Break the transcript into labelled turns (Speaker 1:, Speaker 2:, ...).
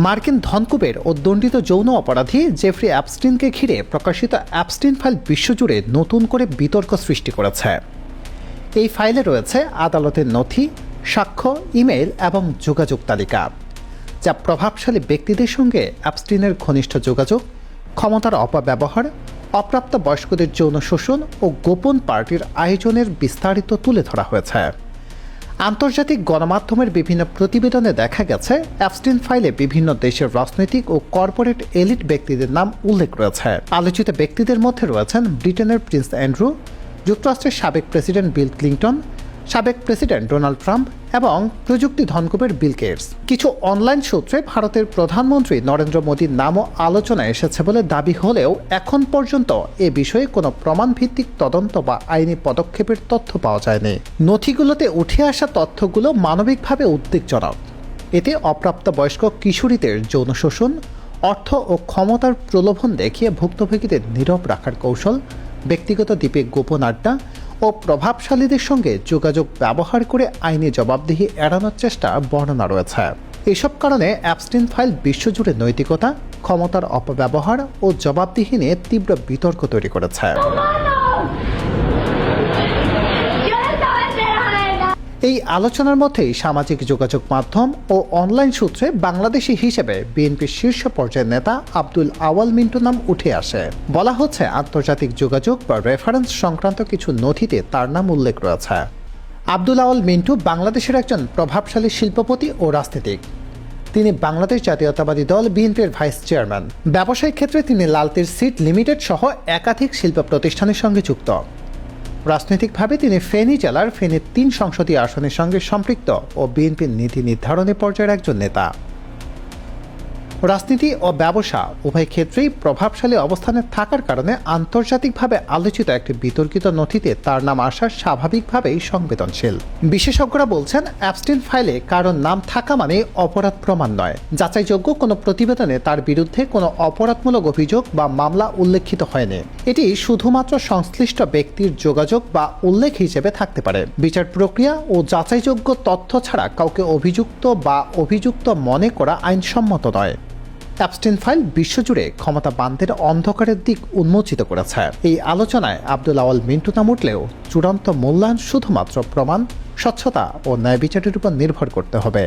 Speaker 1: মার্কিন ধনকুবের ও দণ্ডিত যৌন অপরাধী জেফ্রি অ্যাপস্টিনকে ঘিরে প্রকাশিত অ্যাপস্টিন ফাইল বিশ্বজুড়ে নতুন করে বিতর্ক সৃষ্টি করেছে। এই ফাইলে রয়েছে আদালতের নথি, সাক্ষ্য, ইমেইল এবং যোগাযোগ তালিকা, যা প্রভাবশালী ব্যক্তিদের সঙ্গে অ্যাপস্টিনের ঘনিষ্ঠ যোগাযোগ, ক্ষমতার অপব্যবহার, অপ্রাপ্ত বয়স্কদের যৌন শোষণ ও গোপন পার্টির আয়োজনের বিস্তারিত তুলে ধরা হয়েছে। আন্তর্জাতিক গণমাধ্যমের বিভিন্ন প্রতিবেদনে দেখা গেছে অ্যাপস্টিন ফাইলে বিভিন্ন দেশের রাজনৈতিক ও কর্পোরেট এলিট ব্যক্তিদের নাম উল্লেখ রয়েছে। আলোচিত ব্যক্তিদের মধ্যে রয়েছেন ব্রিটেনের প্রিন্স অ্যান্ড্রু, যুক্তরাষ্ট্রের সাবেক প্রেসিডেন্ট বিল ক্লিন্টন, সাবেক প্রেসিডেন্ট ডোনাল্ড ট্রাম্প এবং প্রযুক্তি ধনকুবের বিল গেটস। কিছু অনলাইন সূত্রে ভারতের প্রধানমন্ত্রী নরেন্দ্র মোদীর নামও আলোচনায় এসেছে বলে দাবি হলেও এখন পর্যন্ত এ বিষয়ে কোনো প্রমাণভিত্তিক তদন্ত বা আইনি পদক্ষেপের তথ্য পাওয়া যায়নি। নথিগুলোতে উঠে আসা তথ্যগুলো মানবিকভাবে উদ্বেগজনক। এতে অপ্রাপ্তবয়স্ক কিশোরীদের যৌন শোষণ, অর্থ ও ক্ষমতার প্রলোভন দেখিয়ে ভুক্তভোগীদের নীরব রাখার কৌশল, ব্যক্তিগত দ্বীপে গোপন আড্ডা ও প্রভাবশালীদের সঙ্গে যোগাযোগ ব্যবহার করে আইনি জবাবদিহি এড়ানোর চেষ্টা বর্ণনা রয়েছে। এসব কারণে অ্যাপস্টিন ফাইল বিশ্বজুড়ে নৈতিকতা, ক্ষমতার অপব্যবহার ও জবাবদিহি নিয়ে তীব্র বিতর্ক তৈরি করেছে। এই আলোচনার মধ্যেই সামাজিক যোগাযোগ মাধ্যম ও অনলাইন সূত্রে বাংলাদেশি হিসেবে বিএনপির শীর্ষ পর্যায়ের নেতা আব্দুল আওয়াল মিন্টু নাম উঠে আসে। বলা হচ্ছে আন্তর্জাতিক যোগাযোগ বা রেফারেন্স সংক্রান্ত কিছু নথিতে তার নাম উল্লেখ রয়েছে। আব্দুল আওয়াল মিন্টু বাংলাদেশের একজন প্রভাবশালী শিল্পপতি ও রাজনীতিক। তিনি বাংলাদেশ জাতীয়তাবাদী দল বিএনপির ভাইস চেয়ারম্যান। ব্যবসায়িক ক্ষেত্রে তিনি লালতির সিড লিমিটেড সহ একাধিক শিল্প প্রতিষ্ঠানের সঙ্গে যুক্ত। রাজনৈতিকভাবে তিনি ফেনী জেলার ফেনীর ৩ সংসদীয় আসনের সঙ্গে সম্পৃক্ত ও বিএনপির নীতি নির্ধারণী পর্যায়ের একজন নেতা। রাজনীতি ও ব্যবসা উভয় ক্ষেত্রেই প্রভাবশালী অবস্থানে থাকার কারণে আন্তর্জাতিকভাবে আলোচিত একটি বিতর্কিত নথিতে তার নাম আসা স্বাভাবিকভাবেই সংবেদনশীল। বিশেষজ্ঞরা বলছেন অ্যাপস্টিন ফাইলে কারোর নাম থাকা মানে অপরাধ প্রমাণ নয়। যাচাইযোগ্য কোনো প্রতিবেদনে তার বিরুদ্ধে কোনো অপরাধমূলক অভিযোগ বা মামলা উল্লেখিত হয়নি। এটি শুধুমাত্র সংশ্লিষ্ট ব্যক্তির যোগাযোগ বা উল্লেখ হিসেবে থাকতে পারে। বিচার প্রক্রিয়া ও যাচাইযোগ্য তথ্য ছাড়া কাউকে অভিযুক্ত বা অভিযুক্ত মনে করা আইনসম্মত নয়। অ্যাপস্টিন ফাইল বিশ্বজুড়ে ক্ষমতাবানদের অন্ধকারের দিক উন্মোচিত করেছে। এই আলোচনায় আব্দুল আওয়াল মিন্টু নাম উঠলেও চূড়ান্ত মূল্যায়ন শুধুমাত্র প্রমাণ, স্বচ্ছতা ও ন্যায় বিচারের উপর নির্ভর করতে হবে।